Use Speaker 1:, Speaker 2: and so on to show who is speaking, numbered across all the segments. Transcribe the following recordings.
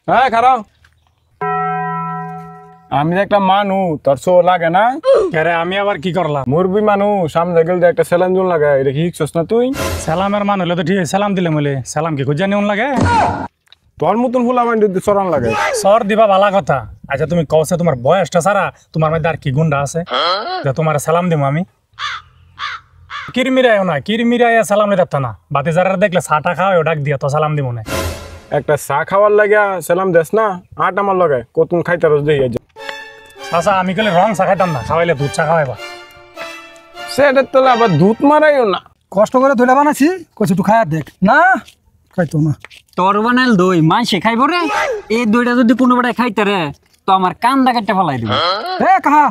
Speaker 1: হ্যাঁ খারাপ আমি একটা মানু তোর শো লাগে না
Speaker 2: আরে আমি আবার কি করলাম?
Speaker 1: মুরবি মানু সামনে গেলে একটা সেলাম জুন লাগে এটা কি শিখছস না তুই?
Speaker 2: সালামের মান হলে তো ঠিক আছে, সালাম দিলে বলে সালাম কি খুঁজে নিউন লাগে?
Speaker 1: তোর মতন ফুল আমার চরণ লাগে
Speaker 2: সর দিবা ভালা কথা। আচ্ছা তুমি কওছে তোমার বয়সটা সারা তোমার মধ্যে আর কি গুন্ডা আছে যে তোমার সালাম দিব আমি? কিরমিরায় না, কিরমিরায় সালাম দিত না, বাতি যারা দেখলে চাটা খাওয়া ডাক দিয়া তো সালাম দিব না।
Speaker 1: একটা চা খাওয়ার লাগিয়া সেলাম দেস না আট আমার লগে কতুন খাইতে রোজ দেখি
Speaker 2: চাচা আমি কলে রং চা খাইতাম না, খাওয়াইলে দুধ চা খাওয়াইবা।
Speaker 1: সেটার তোলা আবার দুধ মারাইও না।
Speaker 3: কষ্ট করে দইটা বানাইছি কইছি একটু খায়া দেখ না খাইতো না।
Speaker 4: তোর বানাইল দই মানসে খাইব রে? এই দইটা যদি কোনো বেড়ায় খাইতে রে তো আমার কান্দা কাটতে ফেলাই দিব।
Speaker 3: এ কাহা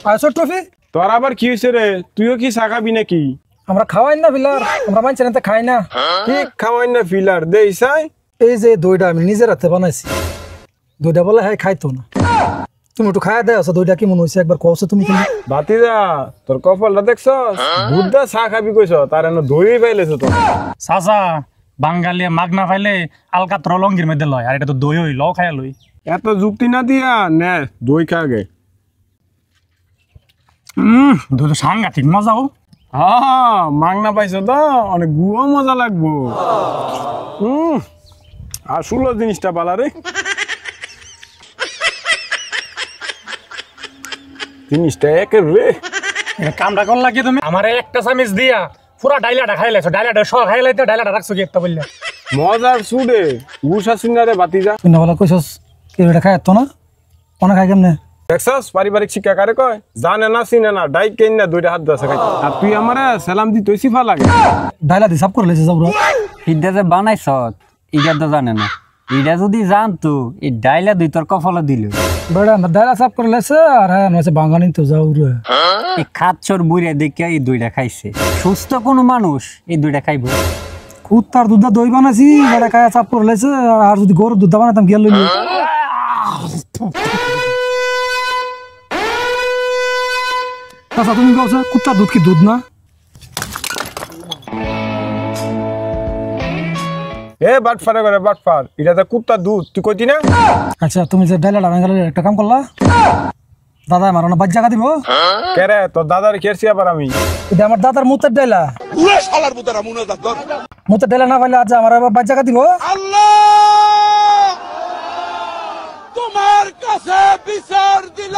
Speaker 3: আইসো ট্রফি
Speaker 1: তোর আবার কি হয়েছে রে? তুইও কি চা খাবি নাকি?
Speaker 3: আমরা খাওয়াই না বিলার, আমরা মানছি না খাই না।
Speaker 1: কি খাওয়াই না ফিলার দে ইসাই?
Speaker 3: এই যে দইটা আমি নিজের হাতে বানাইছি, দইটা বলে হ্যাঁ খাইতো না। তুমি একটু খায়া দেয় দইটা কি মনে হয়েছে একবার কওছো তুমি কিন্তু।
Speaker 1: বাতিজা তোর কপালটা দেখছস? দুধটা চা খাবি কইছ তার এনে দই পাইলেছ তো।
Speaker 2: চাচা বাঙালিয়া মাগ না পাইলে আলকা ত্রলঙ্গির মধ্যে লয়, আর এটা তো দই হই ল খাইয়া লই।
Speaker 1: এত যুক্তি না দিয়া নে দই খা গে।
Speaker 2: দই তো সাংঘাতিক মজাও।
Speaker 1: হ্যাঁ মাংনা পাইছ তো অনেক গুয়া মজা লাগবো। আর শুলো জিনিসটা বালা রে, জিনিসটা একেবারে
Speaker 2: কামটা করলা কি তুমি? আমার একটা চামিচ দিয়া পুরা ডাইলাটা খাইলাইছো, ডাইলাটা সহ খাইলাইতে ডাইলাটা রাখছো কি একটা বললে?
Speaker 1: মজার সুডে উষা সিনারে বাতিজা।
Speaker 3: তুই না বলা কইছস কি দইটা খাইতো না, অনেক খাই কেমনে?
Speaker 1: দেখছস পারিবারিক শিক্ষা কারে কয়? জানে না চিনে না ডাইক কেন না দুইটা হাত দাসা খাই। আর তুই আমারে সালাম দি তুই সিফা লাগে।
Speaker 3: ডাইলা দি সাফ করে লেছে যাবরা।
Speaker 4: হিডা যে বানাইছ ইটা তো জানে না, ইটা যদি জানতো এই ডাইলা দুই তোর কপালে দিল।
Speaker 3: বেড়া না ডাইলা সাফ করে লেছে আর হ্যাঁ নয়ছে বাঙালি তো যাও রে।
Speaker 4: এই খাচ্ছর বুড়ে দেখে এই দুইটা খাইছে, সুস্থ কোনো মানুষ এই দুইটা খাইব?
Speaker 3: কুত্তার দুধ দই বানাইছি বেড়া খায়া সাফ করে লেছে, আর যদি গরুর দুধ বানাইতাম গেল লইলি। আচ্ছা তুমি কওছো কুত্তার দুধ কি দুধ না?
Speaker 1: এ বাটফারে করে বাটফার, এটা তো কুত্তার দুধ তুই কইতি না?
Speaker 3: আচ্ছা তুমি যে ডাইলাটা বাঙালি একটা কাম করলা, দাদা আমার না বাজ জায়গা দিব।
Speaker 1: কে রে তোর দাদার কেরছি আবার আমি?
Speaker 3: এটা আমার দাদার মুতের ডাইলা, মুতের ডাইলা না পাইলে আজ আমার আবার বাজ জায়গা দিব।
Speaker 5: তোমার কাছে বিচার দিল।